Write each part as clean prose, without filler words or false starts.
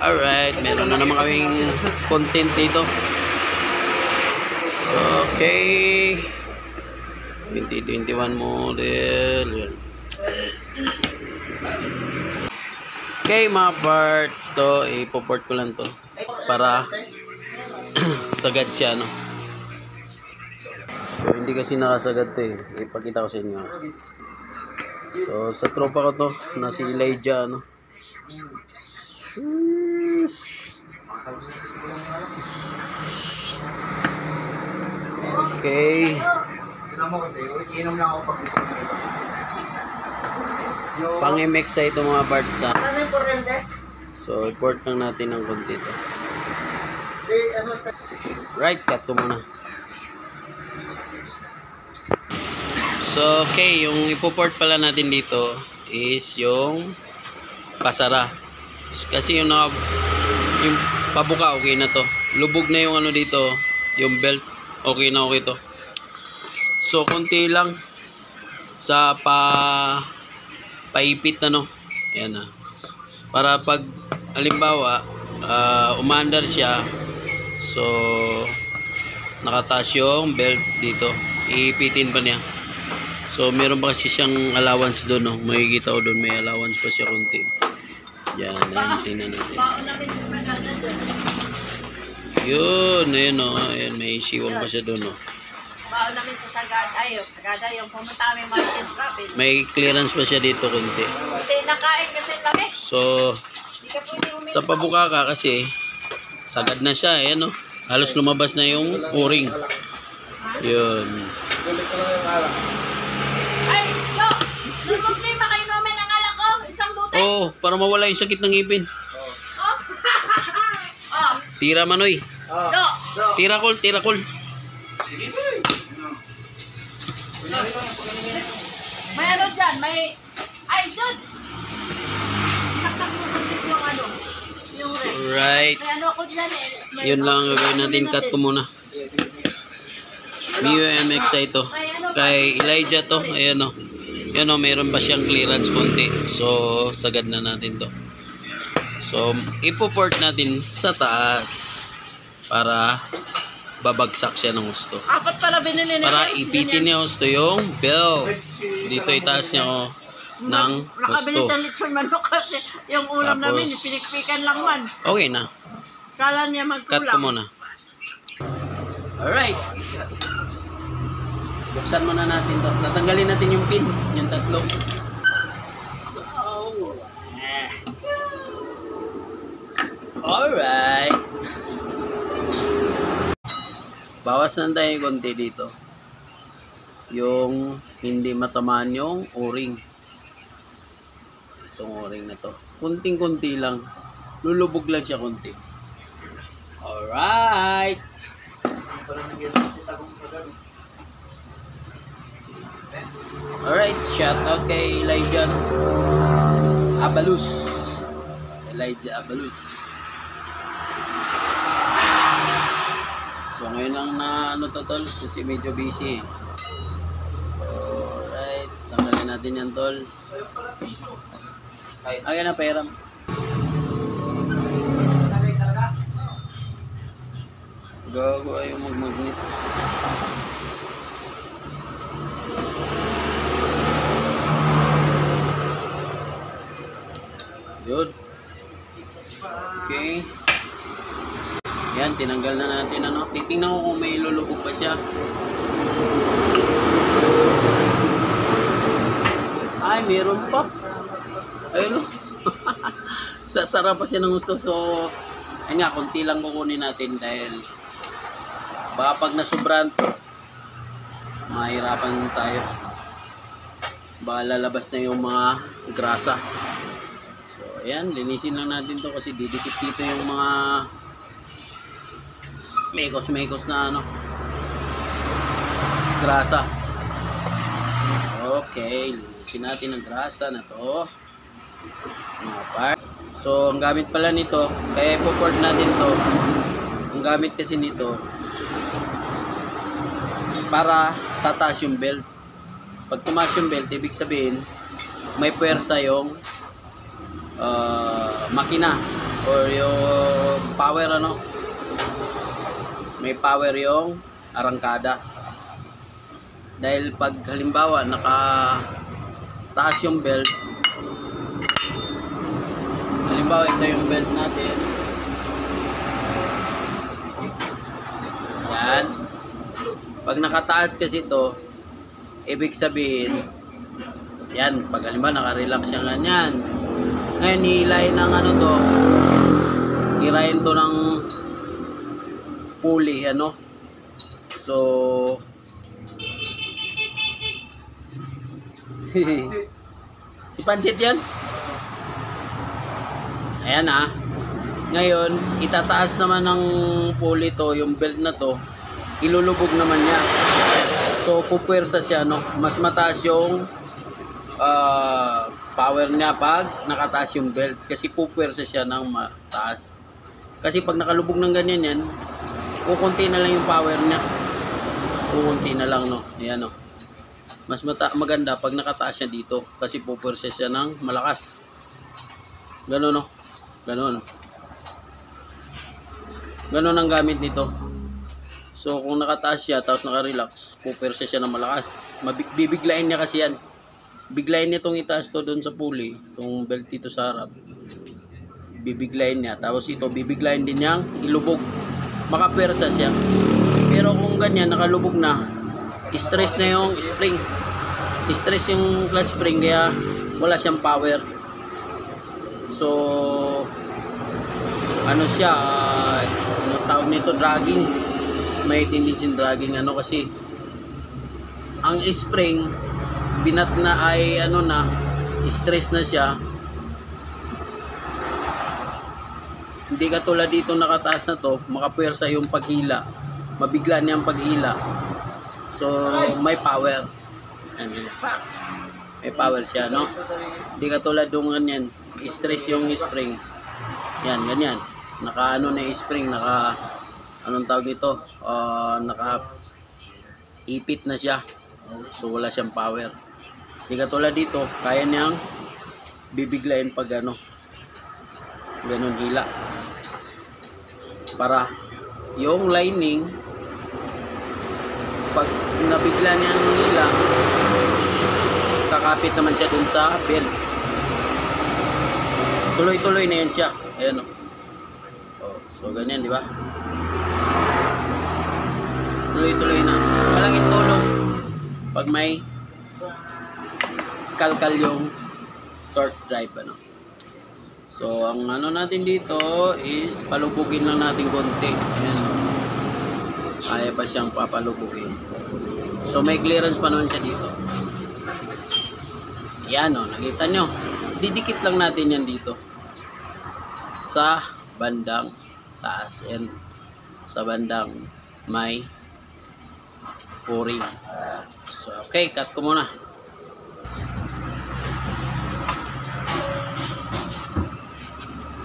Alright, meron na naman kaming content dito. Okay. 2021 model. Yan. Okay mga parts, to ipoport ko lang to para sagad siya, no? So hindi kasi nakasagad to eh. Ipakita ko sa inyo. So sa tropa ko to na si Elijah, no? Okay. Pang MX sa ito mga parts ha. So import lang natin ng konti ito. Right, cut ko muna. So okay, yung ipoport pala natin dito is yung pasara. Kasi yung pabuka okay na to. Lubog na yung ano dito, yung belt. Okay na okay to. So konti lang sa paipit na, no. Ayan na. Para pag halimbawa umandar siya, so nakataas yung belt dito, iipitin pa niya. So meron pa kasi siyang allowance doon, no. Makikita ko doon may allowance pa siya konti. Yan, tingnan natin. Yun, ayun o. Ayan, may siwang pa siya doon, no. Baon namin sa Sagada. Ay, Sagada yung pumunta kami Martin Rapid. May clearance pa siya dito konti. Kasi nakain kasi laki. So, sa pabuka ka kasi, sagad na siya, ayan o. Halos lumabas na yung o-ring. Yun. Ay, yo! May problema kayo namin ang alak ko. Isang buti. Oh, para mawala yung sakit ng ngipin. Oh. Oh. Tira manoy. Yo! Tira kol, tira kol. May ano dyan, may... Ay, dyan! Saksak mo sa yung ano. Yung red. Right. May ano ako dyan eh. Yun lang ang gagawin natin. Cut ko muna. Mio MX ito. Kay Elijah to. Ayan o. Yan o, mayroon pa siyang clearance konti. So, sagad na natin to. So, ipoport natin sa taas para babagsak siya ng gusto. Apat pala binili niya. Para ipitin niya gusto yung bell. Dito itaas niya o ng Nakabili gusto. siyang lechon manok kasi yung ulam Tapos, namin, pinikpikan lang man. Okay na. Kala niya Cut ko magkulang. muna. Alright. Buksan muna natin to. Tatanggalin natin yung pin. Yung tatlo. Alright. Bawas na tayo konti dito. Yung hindi matamaan yung o-ring. Itong o-ring na to. Kunting-kunti lang. Lulubog lang siya konti. Alright. Alright, shout out kay Elijah Abalus. Elijah Abalus. So ngayon lang na ano to tol, kasi medyo busy. So alright, tanggalin natin yan tol. Ayan na pairam. Gago ayaw mag-magnet. Yun. Okay. Yan, tinanggal na natin ano. Titingnan ko kung may lulubog pa siya. Ay, meron pa. Ayun o. Sasara pa siya ng gusto. So, ayun nga, konti lang kukunin natin dahil baka pag nasubrahan to, mahirapan tayo. Baka lalabas na yung mga grasa. So, ayan, linisin lang natin to kasi didikit dito yung mga mekos na ano, grasa. Okay, linisin natin ang grasa na to. Mga part. So, ang gamit pala nito, kaya ipoport natin to. Ang gamit kasi nito, para tataas yung belt. Pag tumaas yung belt, ibig sabihin, may puwersa yung makina or yung power ano. May power yung arangkada. Dahil pag halimbawa taas yung belt, halimbawa ito yung belt natin, yan, pag nakataas kasi ito, ibig sabihin yan, pag halimbawa nakarelax siya ganyan, ngayon hihilahin ng ano to, hirahin to ng pulley ano. So si Pansit yan. Ayan ah. Ngayon, itataas naman ng pulley to, yung belt na to, ilulubog naman niya. So, pupwersa siya, no? Mas mataas yung power niya pag nakataas yung belt. Kasi pupwersa siya ng mataas. Kasi pag nakalubog ng ganyan yan, kukunti na lang yung power niya. Kukunti na lang, no? Ayan, no? Mas maganda pag nakataas siya dito kasi pupwersa siya ng malakas. Ganun no. Ganun. Ganun ang gamit nito. So kung nakataas siya tapos naka-relax, pupwersa siya ng malakas. Bibiglain niya kasi yan. Biglain niya itong itaas to doon sa pulley, itong belt dito sa harap. Bibiglain niya. Tapos ito bibiglain din niyang ilubog. Makapwersa siya. Pero kung ganyan nakalubog na, stress na yung spring. Stress yung clutch spring kaya wala siyang power. So ano siya, ano tawag nito, dragging. May tendency dragging ano kasi ang spring binat na ay ano na, stress na siya. Hindi katulad dito nakataas na to, makapwersa yung paghila. Mabigla niya ang paghila. So, may power. May power siya, no? Hindi katulad yung ganyan. Stress yung spring. Yan, ganyan. Naka-ano na yung spring. Anong tawag nito? Naka-ipit na siya. So, wala siyang power. Hindi katulad dito. Kaya niyang bibiglayin pag ano. Ganun hila. Para yung lining, pag nabigla niya ng hila, kakapit naman siya dun sa belt. Tuloy-tuloy na yan siya. Ayan o. So ganyan, di ba? Tuloy-tuloy na. Malaking tulong pag may kalkal yung torque drive ano. So ang ano natin dito is palubugin lang natin konti. Ayan o. Kaya pa siyang papalubugin. So may clearance pa naman siya dito. Yan o, nakita nyo. Didikit lang natin yan dito. Sa bandang taas and sa bandang may o-ring. So okay, cut ko muna.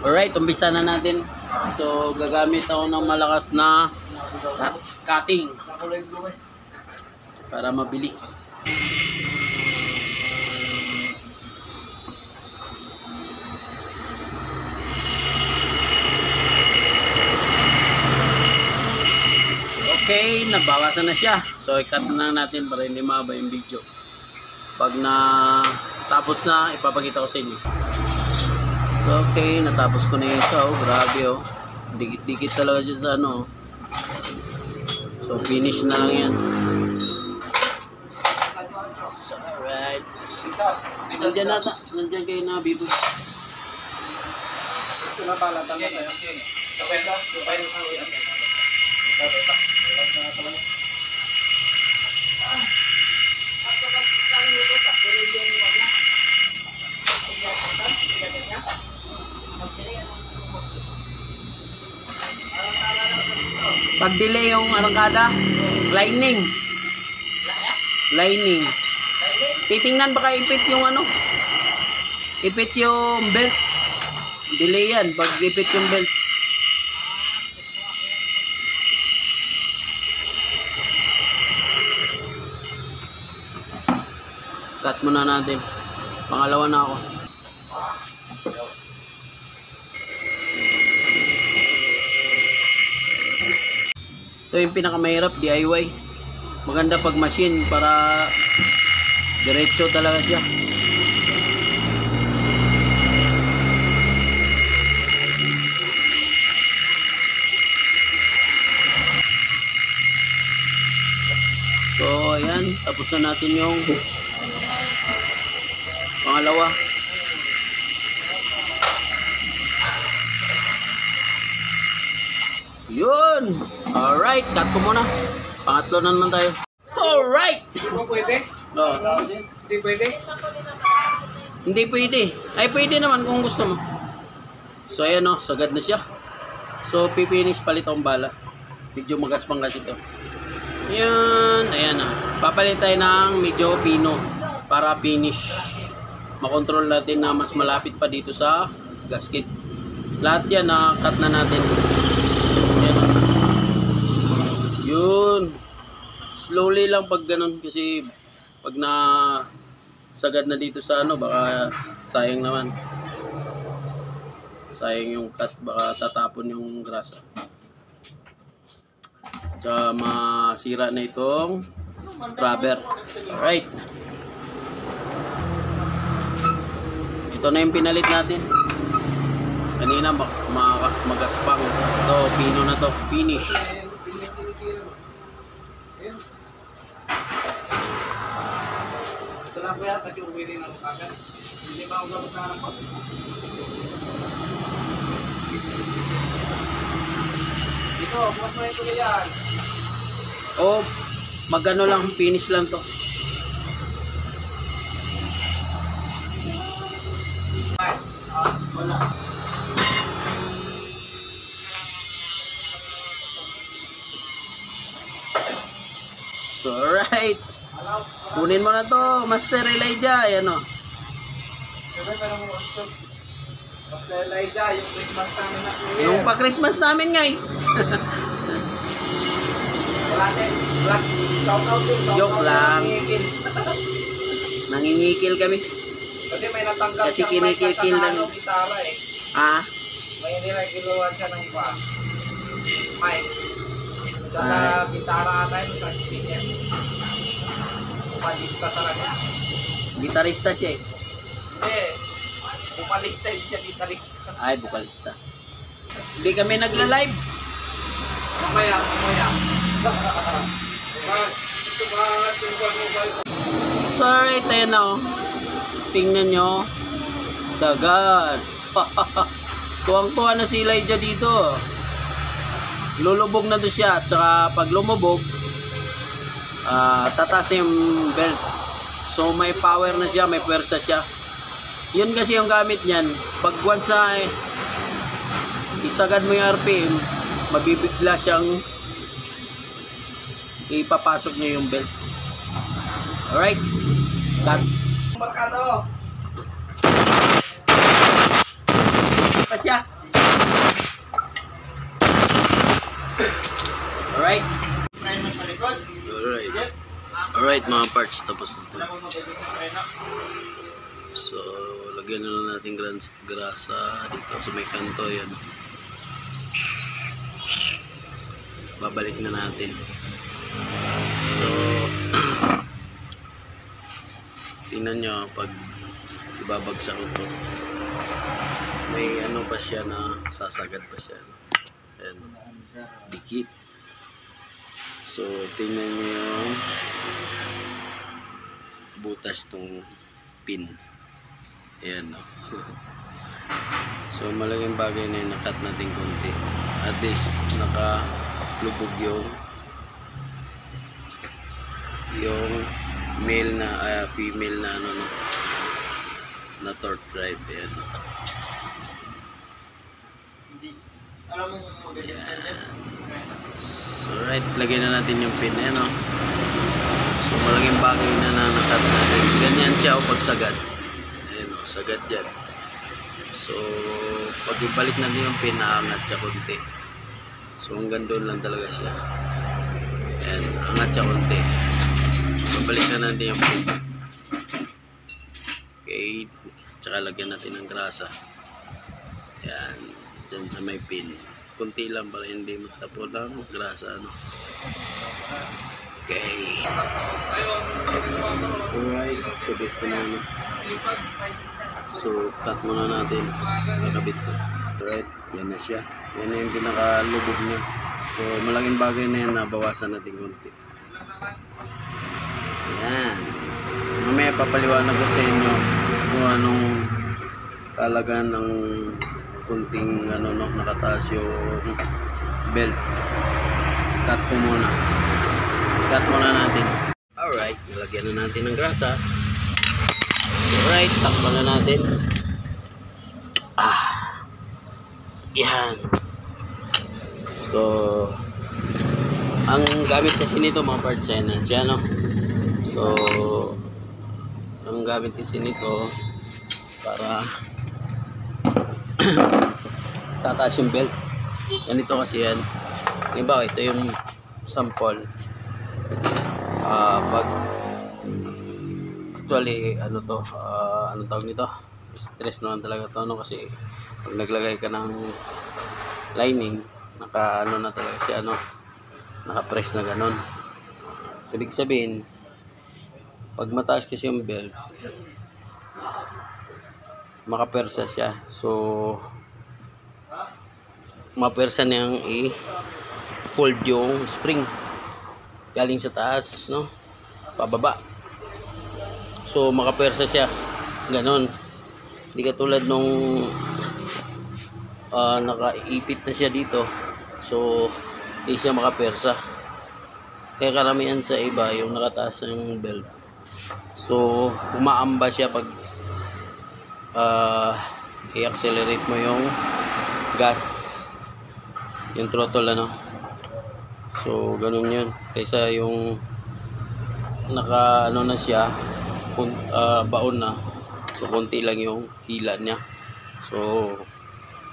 Alright, umpisa na natin. So gagamit ako ng malakas na cutting para mabilis. Okay, nabawasan na siya. So i-cut na natin para hindi mahaba yung video. Pag na tapos na, ipapakita ko sa inyo. So okay, natapos ko na yung saw. Grabe oh. Dikit-dikit talaga siya sa ano. So finish na lang yan. So, alright. Nandiyan nata. Nandiyan kayo na bibo. Pinapalatan na tayo. Pag delay yung arangkada, lining. Titingnan baka ipit yung ano? Ipit yung belt. Delay yan pag ipit yung belt. Cut muna natin. Pangalawa na ako. Ito yung pinakamahirap, DIY. Maganda pag machine para diretso talaga siya. So, ayan. Tapos na natin yung pangalawa. Yun! Alright, cut ko muna. Pangatlo na naman tayo. Alright! Hindi mo pwede? No. Hindi pwede? Hindi pwede. Ay, pwede naman kung gusto mo. So, ayan o. Sagad na siya. So, pipinis palit ang bala. Medyo magaspang kasi ito. Ayan. Ayan o. Papalit tayo ng medyo pino para finish. Makontrol natin na mas malapit pa dito sa gasket. Lahat yan na cut na natin. Ayan o. Yun. Slowly lang pag ganun kasi pag na sagad na dito sa ano baka sayang naman. Sayang yung cut, baka tatapon yung grasa. Tsaka masira na itong rubber. Alright. Ito na yung pinalit natin. Kanina magaspang. Ito, pino na to. Finish. Ito lang kuya kasi uwi rin ako kagad. Hindi ba ako gamot na ako? Ito, bukas mo ito yan. Oh, magano lang, finish lang to. Wala. So, alright. Kunin mo na to, Master Elijah. Ayan o. Sabi pero mo gusto. Basta Elijah, yung Christmas namin na kuya. Yung pa-Christmas namin nga eh. Wala din. Black. Shout out din. Joke lang. Nangingikil kami. Kasi may natanggal Kasi siyang mic at kinikil saka lang. ano, gitara eh. Ah, May niregiluan siya ng iba. Mic. Saka Ay. gitara ata yun sa niya. Umalista talaga. gitarista siya eh. Hindi. Umalista yun siya, gitarista. Ay, bukalista. Hindi kami nagla-live. Mamaya, mamaya. So, alright, ayan na oh. Tingnan nyo. Sagad. Tuwang-tuwa na si Elijah dito. Lulubog na doon siya. At saka pag lumubog, tataas yung belt. So, may power na siya, may pwersa siya. Yun kasi yung gamit niyan. Pag once na isagad mo yung RPM, mabibigla siyang ipapasok niya yung belt. Alright. Cut. Barkado. Pa siya. Alright. Alright. Alright mga parts, tapos na ito. So, lagyan na lang natin grasa dito sa may kanto. Yan. Babalik na natin. So, tingnan nyo pag ibabagsak ko ito. May ano pa siya na sasagad pa siya. Ayan. Dikit. So, tingnan nyo yung butas tong pin. Ayan, no? So, malaking bagay na yung nakat natin konti. At least, nakalubog yung male na, female na ano, no? Na torque drive. Ayan. Ayan. So, right, lagyan na natin yung pin. Ayan, no? So, malaking bagay na nakat natin. Ganyan siya o pagsagad. Ayan, no? Sagad dyan. So, pag ibalik natin yung pin, naangat siya konti. So, hanggang doon lang talaga siya. Ayan, angat siya konti. Babalik na natin yung pin. Okay. Tsaka lagyan natin ng grasa. Ayan, dyan sa may pin. Kunti lang para hindi magtapo ng grasa, ano. Okay. Alright, kabit ko na, ano. So, cut muna natin. Kakabit ko. Alright, yan na siya. Yan na yung pinakalubog niya. So, malaking bagay na yan, nabawasan natin konti. Yan. Mamaya papaliwanag ko sa inyo kung anong talagang ng kunting ano, no, nakataas yung belt. Cut ko muna. Cut muna natin. Alright, nilagyan na natin ng grasa. Alright, takpan na natin. Yan. So, ang gamit kasi nito mga parts yan, no? So, ang gamit kasi nito para tataas yung belt. Ganito kasi yan. Halimbawa, ito yung sample. Pag actually, ano to, ano tawag nito? Stress naman talaga to, no? Kasi pag naglagay ka ng lining, naka ano na talaga siya, ano, naka-press na ganon. Ibig sabihin, pag mataas kasi yung belt, makapersa siya. So, mapersa niyang i-fold yung spring galing sa taas, no, pababa. So, makapersa siya. Ganon. Hindi katulad nung nakaipit na siya dito. So, hindi siya makapersa. Kaya karamihan sa iba, yung nakataas ng belt. So, umaamba siya pag i-accelerate mo yung gas, yung throttle, ano. So, ganun yun. Kaysa yung naka ano na siya, baon na. So, konti lang yung hila niya. So,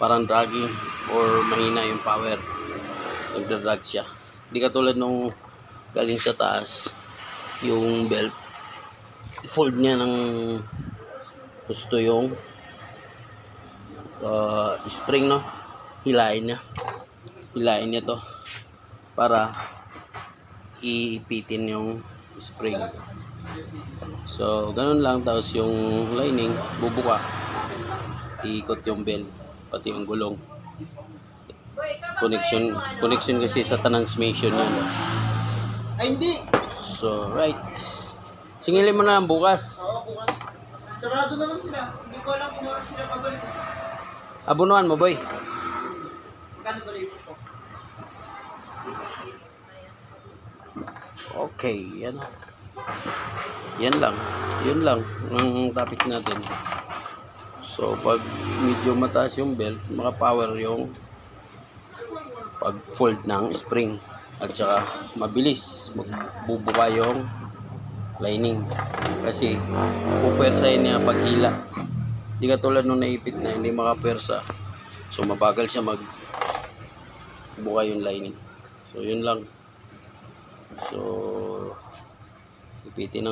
parang dragging or mahina yung power. Nagda-drag siya. Hindi katulad nung galing sa taas, yung belt, fold niya ng gusto yung spring, no? Hilain niya to para iipitin yung spring. So, ganun lang. Tapos yung lining, bubuka, iikot yung belt, pati yung gulong. Connection kasi sa transmission yun. Ay, hindi! So, right. Singilin mo na lang bukas. Oo, bukas. Sarado naman sila. Hindi ko alam kung oras sila pabalik. Abunuan mo, boy. Magkano ba labor ko? Okay, yan. Yan lang. Yun lang ang topic natin. So, pag medyo mataas yung belt, maka-power yung pag-fold ng spring. At saka, mabilis magbubuka yung lining. Kasi, pupersahin niya paghila. Hindi katulad nung naipit na, hindi makapersa. So, mabagal siya magbuka yung lining. So, yun lang. So, ipitin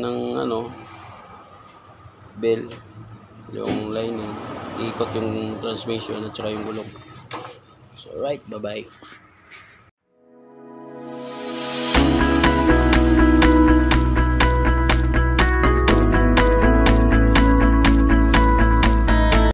ng ano, bell, yung lining, ikot yung transmission at saka yung gulong. So, right, bye-bye.